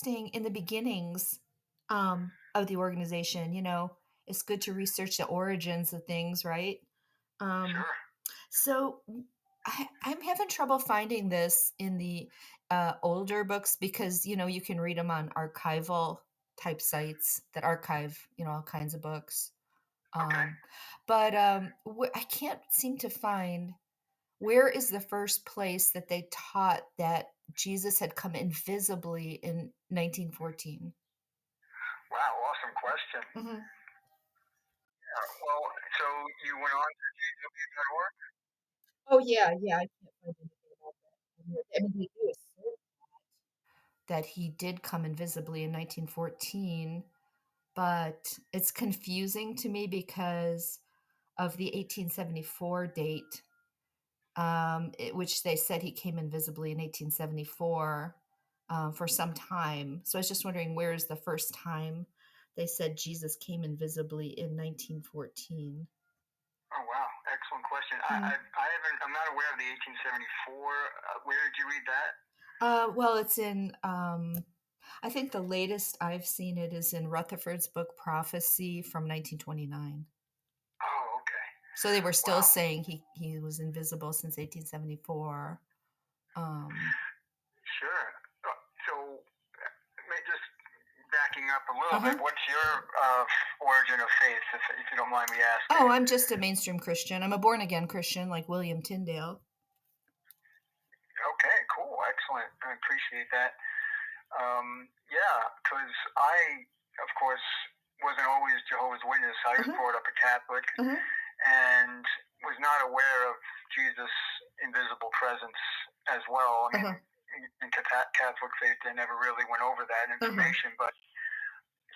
interesting in the beginnings of the organization. It's good to research the origins of things, right? Um, Sure. so I'm having trouble finding this in the older books because, you can read them on archival type sites that archive, all kinds of books. Okay. Um, but I can't seem to find where is the first place that they taught that Jesus had come invisibly in 1914? Wow. Awesome question. Mhm. Well, so you went on to jw.org? Oh, yeah, yeah, I can't find anything about that. I mean, they do assert that he did come invisibly in 1914, but it's confusing to me because of the 1874 date, which they said he came invisibly in 1874 for some time. So I was just wondering, where is the first time they said Jesus came invisibly in 1914? Oh, wow. Excellent question. Mhm. I haven't, I'm not aware of the 1874. Where did you read that? Well, it's in, I think the latest I've seen it is in Rutherford's book Prophecy from 1929. Oh, okay. So they were still Wow. saying he was invisible since 1874. Um, Sure. So, just backing up a little bit, uh-huh. what's your origin of faith, if you don't mind me asking? Oh, I'm just a mainstream Christian. I'm a born again Christian like William Tyndale. Okay, cool. Excellent. I appreciate that. Yeah, because I, of course, wasn't always Jehovah's Witness. I was Uh-huh. brought up a Catholic Uh-huh. and was not aware of Jesus' invisible presence as well. I mean, Uh-huh. in Catholic faith, they never really went over that Uh-huh. information. But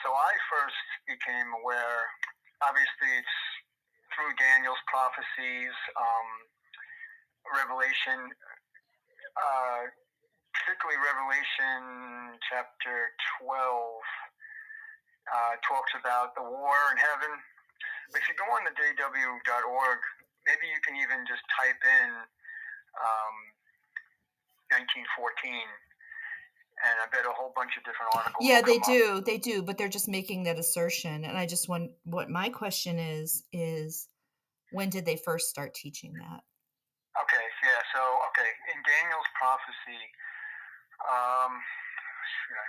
so I first became aware, obviously, it's through Daniel's prophecies, Revelation, particularly Revelation chapter 12, talks about the war in heaven. If you go on the jw.org, maybe you can even just type in 1914, and I bet a whole bunch of different articles Yeah, will they come up. do. They do, but they're just making that assertion. And I just want what my question is when did they first start teaching that? Okay, yeah, so, okay, in Daniel's prophecy, shoot,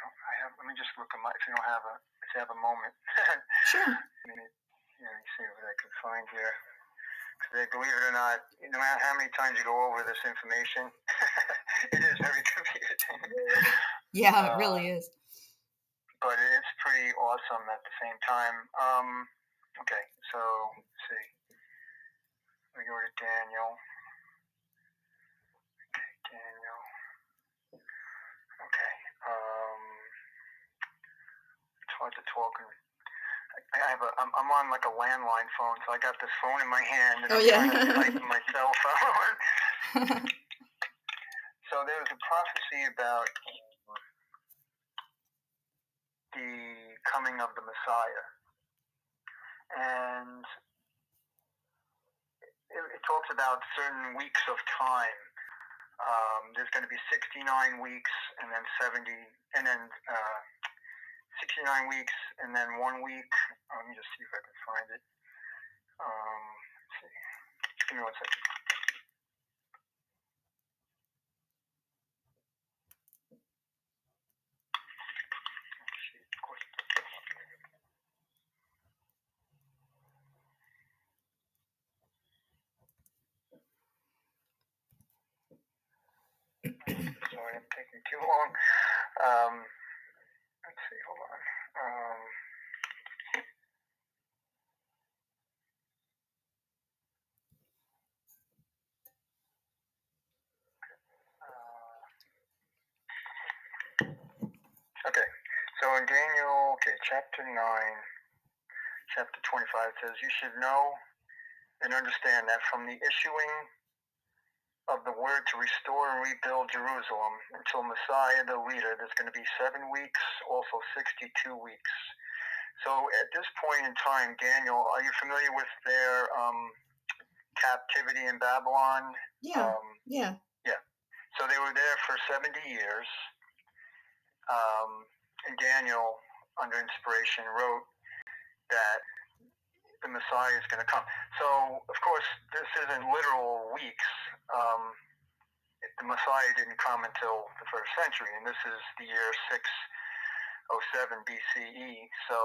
let me just look at my, if you have a moment. Sure. Let me see what I can find here. Because believe it or not, no matter how many times you go over this information, it is very confusing. Yeah, it Uh, really is. but it's pretty awesome at the same time. Okay, so let's see. We go to Daniel. Okay, Daniel. Okay. It's hard to talk. I'm on like a landline phone, so I got this phone in my hand and Oh I'm trying to type yeah. on my cell phone. So there's a prophecy about the coming of the Messiah, and it talks about certain weeks of time. There's going to be 69 weeks, and then 70, and then 69 weeks, and then 1 week. Let me just see if I can find it. Let's see. Give me 1 second. Of course. Sorry, I'm taking too long. Let's see. Hold on. Okay. So in Daniel, okay, chapter 9, chapter 25 says, "You should know and understand that from the issuing of the word to restore and rebuild Jerusalem until Messiah the leader, there's going to be 7 weeks, also 62 weeks." So at this point in time, Daniel, are you familiar with their captivity in Babylon? Yeah. Yeah. Yeah. So they were there for 70 years. Um, Daniel, under inspiration, wrote that the Messiah is going to come. So, of course, this isn't literal weeks. The Messiah didn't come until the first century, and this is the year 607 BCE. So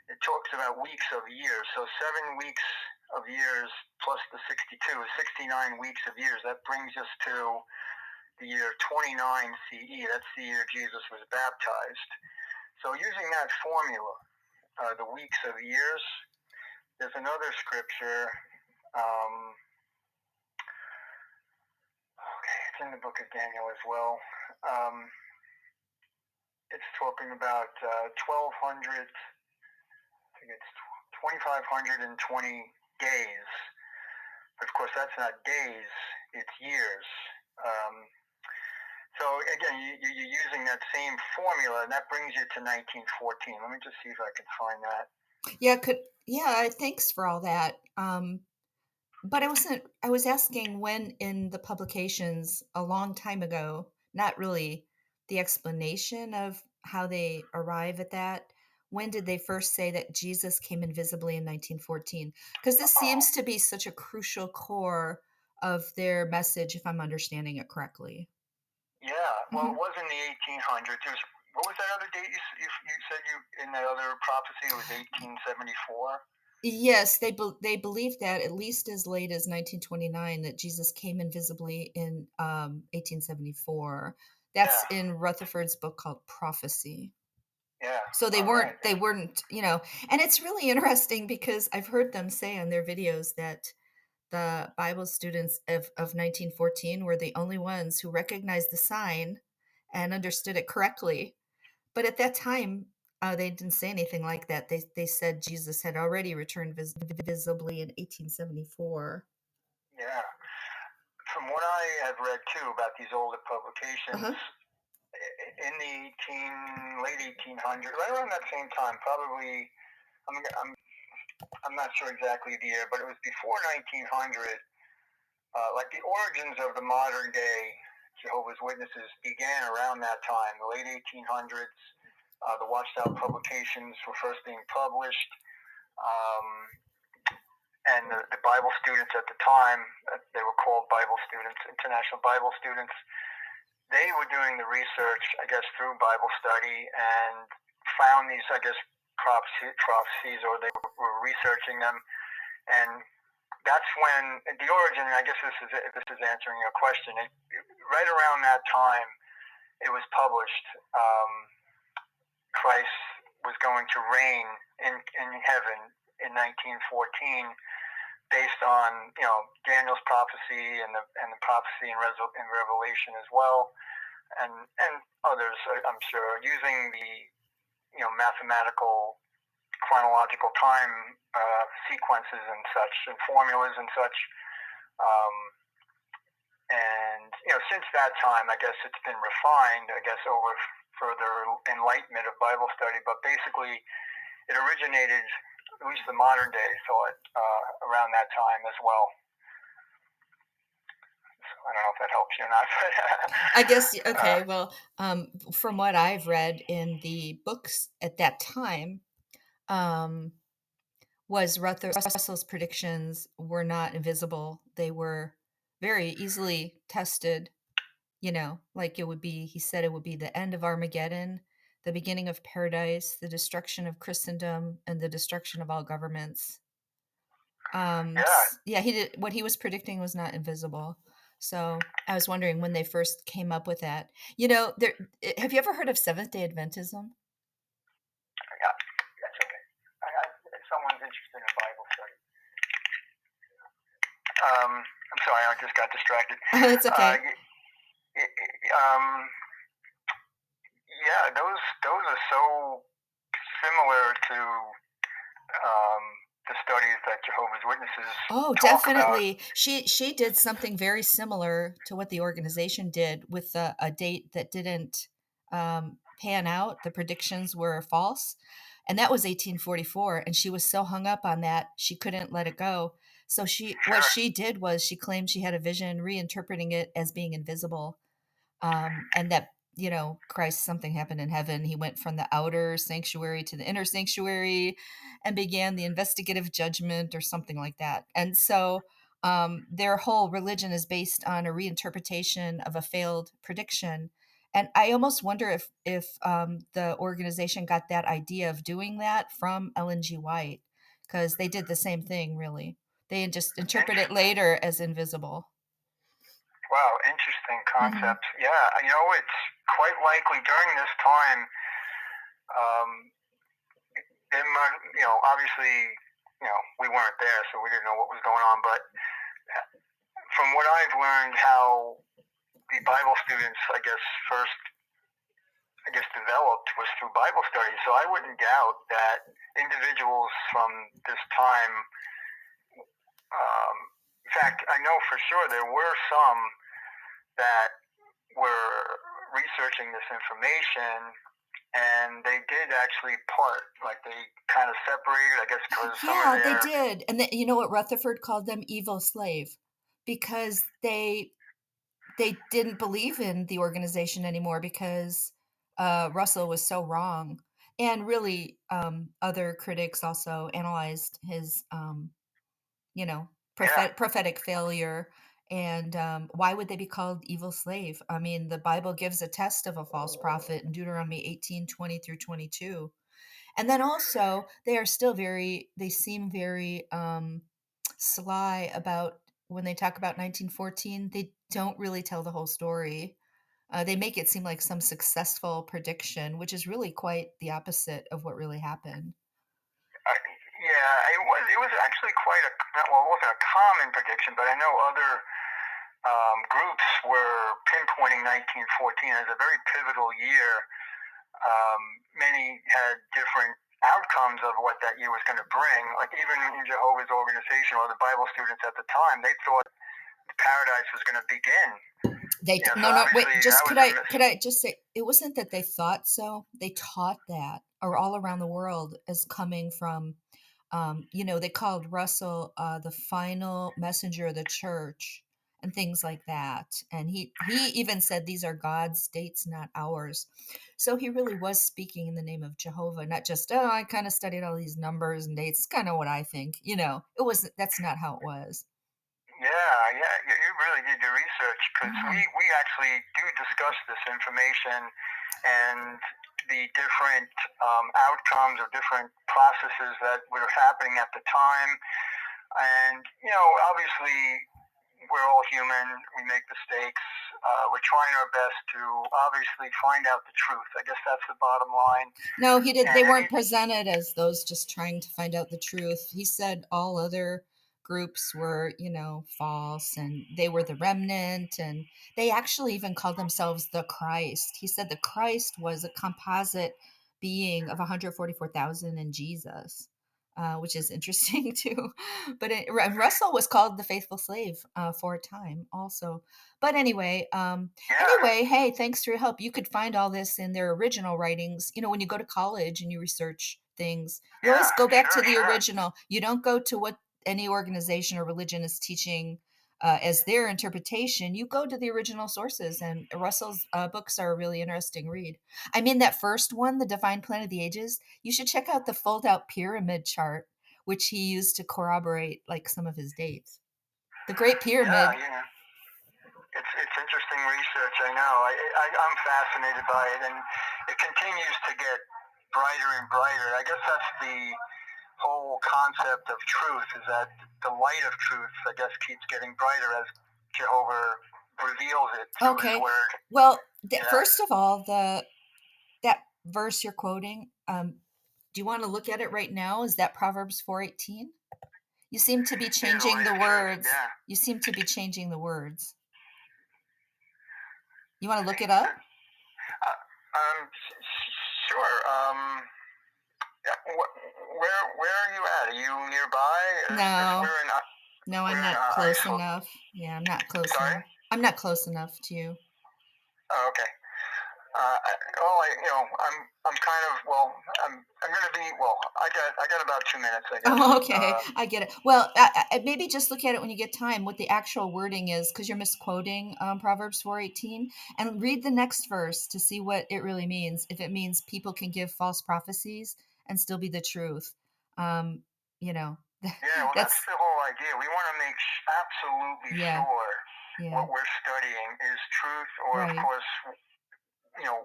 it talks about weeks of years. So 7 weeks of years plus the 62 is 69 weeks of years. That brings us to the year 29 CE. That's the year Jesus was baptized. So using that formula, the weeks of years, there's another scripture. Okay, it's in the book of Daniel as well. It's talking about 1200, I think it's 2520 days. But of course, that's not days, it's years. So again, you're using that same formula, and that brings you to 1914. Let me just see if I can find that. Thanks for all that. But I was asking when in the publications a long time ago, not really the explanation of how they arrive at that. When did they first say that Jesus came invisibly in 1914? Because this Oh, seems to be such a crucial core of their message, if I'm understanding it correctly. yeah. Well, Mhm. it was in the 1800s. What was that other date you said in the other prophecy? It was 1874. Yes, they believe that at least as late as 1929 that Jesus came invisibly in 1874. Yeah, That's in Rutherford's book called Prophecy. yeah. So All right. they weren't, and it's really interesting because I've heard them say on their videos that the Bible students of 1914 were the only ones who recognized the sign and understood it correctly. But at that time, they didn't say anything like that. They said Jesus had already returned visibly in 1874. Yeah. From what I have read too about these older publications, Uh-huh. in the late 1800s, right around that same time, probably. I'm, I'm, I'm not sure exactly the year, but it was before 1900. Like the origins of the modern day Jehovah's Witnesses began around that time, the late 1800s. The Watchtower publications were first being published, um, and the Bible students at the time, they were called Bible students, International Bible students. They were doing the research, I guess, through Bible study and found these, I guess, prophecies, or they were researching them, and that's when the origin. I guess this is answering your question. Right around that time, it was published. Christ was going to reign in heaven in 1914, based on Daniel's prophecy and the prophecy in Revelation as well, and others. I'm sure using the mathematical chronological time sequences and such and formulas and such. Um, and since that time, I guess it's been refined. I guess over further enlightenment of Bible study, but basically it originated, at least the modern day thought, around that time as well. So I don't know if that helps you or not. I guess uh, okay. Well, from what I've read in the books at that time, um, was Russell's predictions were not invisible. They were very easily tested. Like it would be. He said it would be the end of Armageddon, the beginning of paradise, the destruction of Christendom, and the destruction of all governments. yeah, Yeah, he did what he was predicting was not invisible. So I was wondering when they first came up with that. Have you ever heard of Seventh Day Adventism? yeah, that's okay. If someone's interested in Bible study, I'm sorry, I just got distracted. It's Uh, okay. um, yeah, those are so similar to the studies that Jehovah's Witnesses Oh, talk about. definitely. She did something very similar to what the organization did with a date that didn't pan out. The predictions were false, and that was 1844. And she was so hung up on that she couldn't let it go. So what Sure. she did was she claimed she had a vision, reinterpreting it as being invisible, and that Christ, something happened in heaven. He went from the outer sanctuary to the inner sanctuary and began the investigative judgment or something like that. And so their whole religion is based on a reinterpretation of a failed prediction. And I almost wonder if the organization got that idea of doing that from Ellen G. White, because they did the same thing, really. They just interpret it Interesting. later as invisible. Wow, interesting Hmm. concept. Yeah, it's quite likely during this time, um, obviously, we weren't there, so we didn't know what was going on. But from what I've learned, how the Bible students, first, developed was through Bible studies. So I wouldn't doubt that individuals from this time, in fact, I know for sure there were some that were researching this information, and they did actually part, like they kind of separated, I guess, because some of Yeah, they their, did. And you know what Rutherford called them? Evil slave, because they didn't believe in the organization anymore because Russell was so wrong. And really, other critics also analyzed his, you know, yeah, prophetic failure. And why would they be called evil slave? I mean, the Bible gives a test of a false prophet in Deuteronomy 18:20 through 22. And then also, they seem very sly about when they talk about 1914. They don't really tell the whole story. They make it seem like some successful prediction, which is really quite the opposite of what really happened. I, yeah, it was actually quite a, well, it wasn't a common prediction, but I know other groups were pinpointing 1914 as a very pivotal year. Many had different outcomes of what that year was going to bring. Like even in Jehovah's organization or the Bible students at the time, they thought paradise was going to begin. So No, no, obviously wait, that just was a miss. could I just say, it wasn't that they thought so, they taught that, or all around the world, as coming from, they called Russell the final messenger of the church and things like that. And he even said these are God's dates, not ours. So he really was speaking in the name of Jehovah, not just, oh, I kind of studied all these numbers and dates, kind of what I think. It wasn't, that's not how it was. Yeah, yeah, you really did your research because we, Hmm. we actually do discuss this information and the different outcomes or different processes that were happening at the time. And, obviously, we're all human, we make mistakes. We're trying our best to obviously find out the truth. I guess that's the bottom line. No, he did. And They any, weren't presented as those just trying to find out the truth. He said all other groups were, false, and they were the remnant, and they actually even called themselves the Christ. He said the Christ was a composite being of 144,000 in Jesus, which is interesting too. But Russell was called the faithful slave for a time also. But yeah, anyway, hey, thanks for your help. You could find all this in their original writings. When you go to college and you research things, you yeah, always go back to sure, the sure. original. You don't go to what any organization or religion is teaching as their interpretation. You go to the original sources, and Russell's books are a really interesting read. I mean, that first one, The Divine Plan of the Ages, you should check out the fold out pyramid chart, which he used to corroborate like some of his dates. The Great Yeah, Pyramid. it's interesting research. I know. I'm fascinated by it, and it continues to get brighter and brighter. I guess that's the whole concept of truth, is that the light of truth, I guess, keeps getting brighter as Jehovah reveals it through His Okay. Word. Well, Yeah. first of all, the that verse you're quoting, do you want to look at it right now? Is that Proverbs 4:18? You seem to be Yeah, the changing light the of truth. words. Yeah. You seem to be changing the words. You want to look it up? Sure. Yeah, where are you at? Are you nearby? Because No. No, I'm we're in not close Iceland. enough. Yeah, I'm not close Sorry. enough. I'm not close enough to you. Oh, okay. I'm kind of well. I'm going to be well. I got about 2 minutes, I guess. Oh, okay. I get it. Well, maybe just look at it when you get time, what the actual wording is, because you're misquoting Proverbs 4:18, and read the next verse to see what it really means. If it means people can give false prophecies and still be the truth, um, you know, Yeah, well, that's that's the whole idea. We want to make absolutely yeah, sure yeah, what we're studying is truth, or of right. course, you know,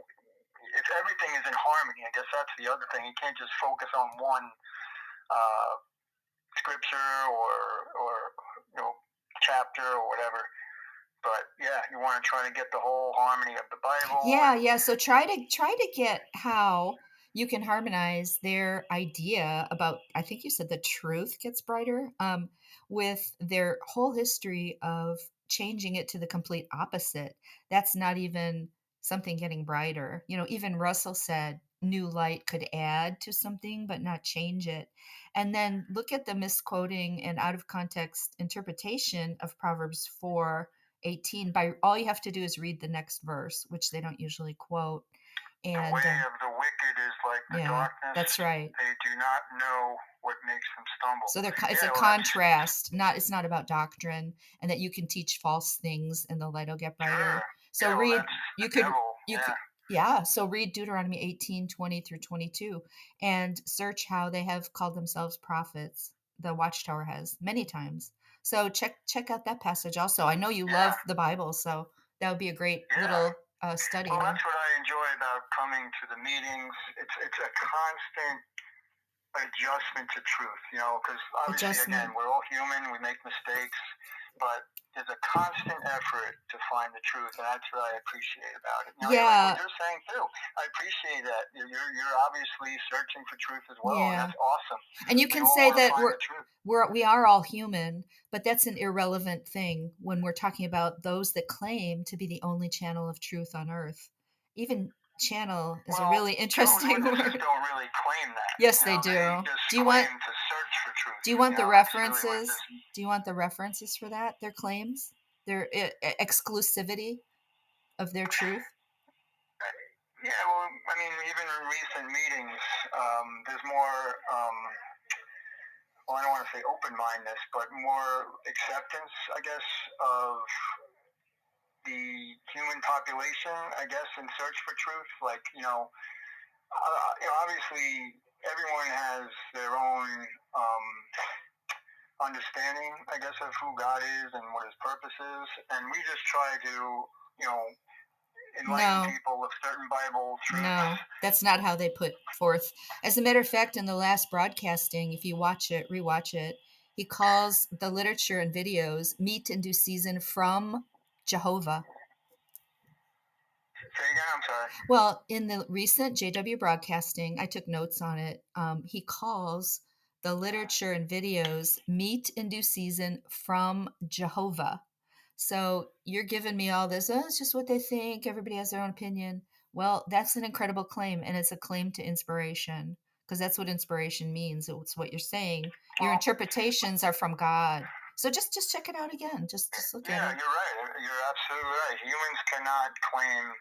if everything is in harmony. I guess that's the other thing. You can't just focus on one uh, scripture or you know chapter or whatever. But yeah, you want to try to get the whole harmony of the Bible Yeah, and yeah. So try to get how you can harmonize their idea about I think you said the truth gets brighter with their whole history of changing it to the complete opposite. That's not even something getting brighter. You know, even Russell said new light could add to something but not change it. And then look at the misquoting and out of context interpretation of Proverbs 4:18 by all you have to do is read the next verse, which they don't usually quote. the And way of the wicked is like the yeah, darkness. that's right. They do not know what makes them stumble. So it's a Yeah, well, that's contrast, not it's not about doctrine and that you can teach false things and the light will get sure. brighter. So Yeah, well, read that's you the could devil. you could Yeah. yeah, so read Deuteronomy 18:20 through 22 and search how they have called themselves prophets. The Watchtower has many times. So check out that passage also. I know you Yeah. love the Bible, so that would be a great Yeah. little study Well, then. that's what I enjoy about coming to the meetings. It's a constant adjustment to truth, because obviously, again, Adjustment. we're all human, we make mistakes, but there's a constant effort to find the truth, and that's what I appreciate about it. Like what Yeah, you're saying too. I appreciate that you're obviously searching for truth as well, and yeah. that's awesome. And you We can all say want to that find the truth. we are all human, but that's an irrelevant thing when we're talking about those that claim to be the only channel of truth on earth. Even channel is a Well, really Jehovah's interesting Witnesses word. don't really claim that. Yes, they They do. just Do you want claim to search for truth. do you want the That's really what this. references? Do you want the references for that? Their claims? Their exclusivity of their truth? Yeah, well, I mean, even in recent meetings, there's more. Well, I don't want to say open-mindedness, but more acceptance, I guess, of the human population. I guess in search for truth, like obviously everyone has their own understanding, I guess, of who God is and what His purpose is, and we just try to, you know, enlighten No. people with certain Bible truths. No, that's not how they put forth. As a matter of fact, in the last broadcasting, if you watch it, rewatch it, he calls the literature and videos meet and due season from Jehovah. Say again, I'm sorry. Well, in the recent JW broadcasting, I took notes on it. He calls the literature and videos meet in due season from Jehovah. So you're giving me all this, oh, it's just what they think. Everybody has their own opinion. Well, that's an incredible claim, and it's a claim to inspiration because that's what inspiration means. It's what you're saying. Your Well, interpretations are from God. So just check it out again. Just look at yeah, it. you're right. You're absolutely right. Humans cannot claim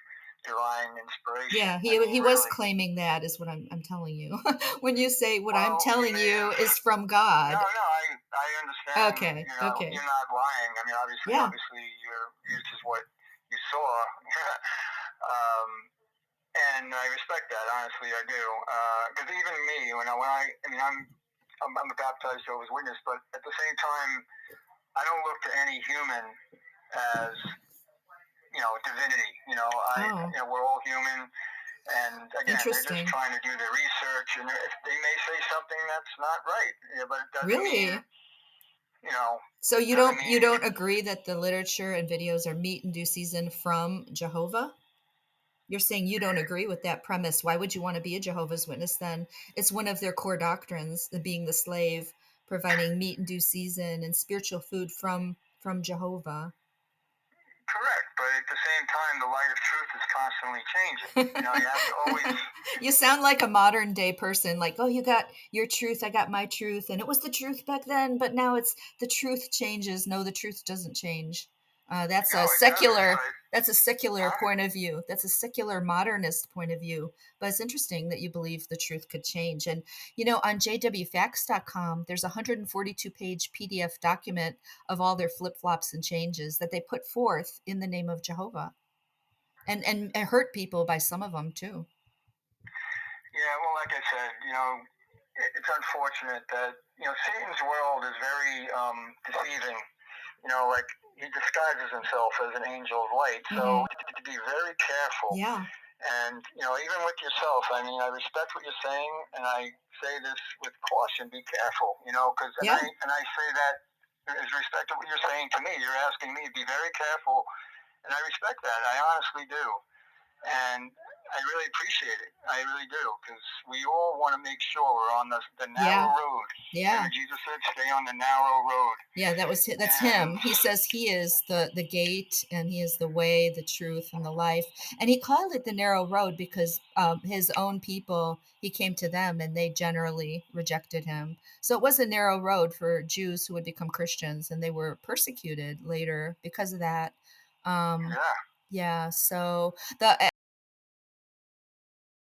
divine inspiration. Yeah, I mean, he was really. claiming that is what I'm telling you. When you say what I'm Well, you telling may you have. is from No, God. no, I understand. Okay, You're okay. not lying. I mean, Yeah. obviously, this is what you saw. um, and I respect that. Honestly, I do. Because even me, I mean, I'm a baptized Jehovah's Witness, but at the same time, I don't look to any human as divinity. Oh, We're all human, and again, they're just interesting. trying to do the research, and if they may say something that's not right, but it doesn't mean Really? you know So doesn't you mean don't agree that the literature and videos are meet and due season from Jehovah? You're saying you don't agree with that premise. Why would you want to be a Jehovah's Witness then? It's one of their core doctrines, the being the slave, providing meat and due season and spiritual food from Jehovah. correct. But at the same time, the light of truth is constantly changing. You have to always. You sound like a modern day person, like, oh, you got your truth, I got my truth, and it was the truth back then, but now it's the truth changes. No, the truth doesn't change. That's No, a exactly. secular Right. that's a secular Huh? point of view. That's a secular modernist point of view. But it's interesting that you believe the truth could change. And on jwfacts.com, there's a 142-page PDF document of all their flip-flops and changes that they put forth in the name of Jehovah. And hurt people by some of them too. Yeah, well, like I said, it's unfortunate that Satan's world is very deceiving. Like he disguises himself as an angel of light, so Mhm. we need to be very careful. Yeah. And even with yourself, I mean, I respect what you're saying, and I say this with caution: be careful, because Yeah. and I say that as respect to what you're saying to me. You're asking me to be very careful, and I respect that. I honestly do. And I really appreciate it. I really do, because we all want to make sure we're on the Yeah. narrow road. Yeah. And Jesus said, "Stay on the narrow road." Yeah, that's And him. He says he is the gate, and he is the way, the truth, and the life. And he called it the narrow road because his own people, he came to them, and they generally rejected him. So it was a narrow road for Jews who would become Christians, and they were persecuted later because of that. Um, yeah, yeah. So the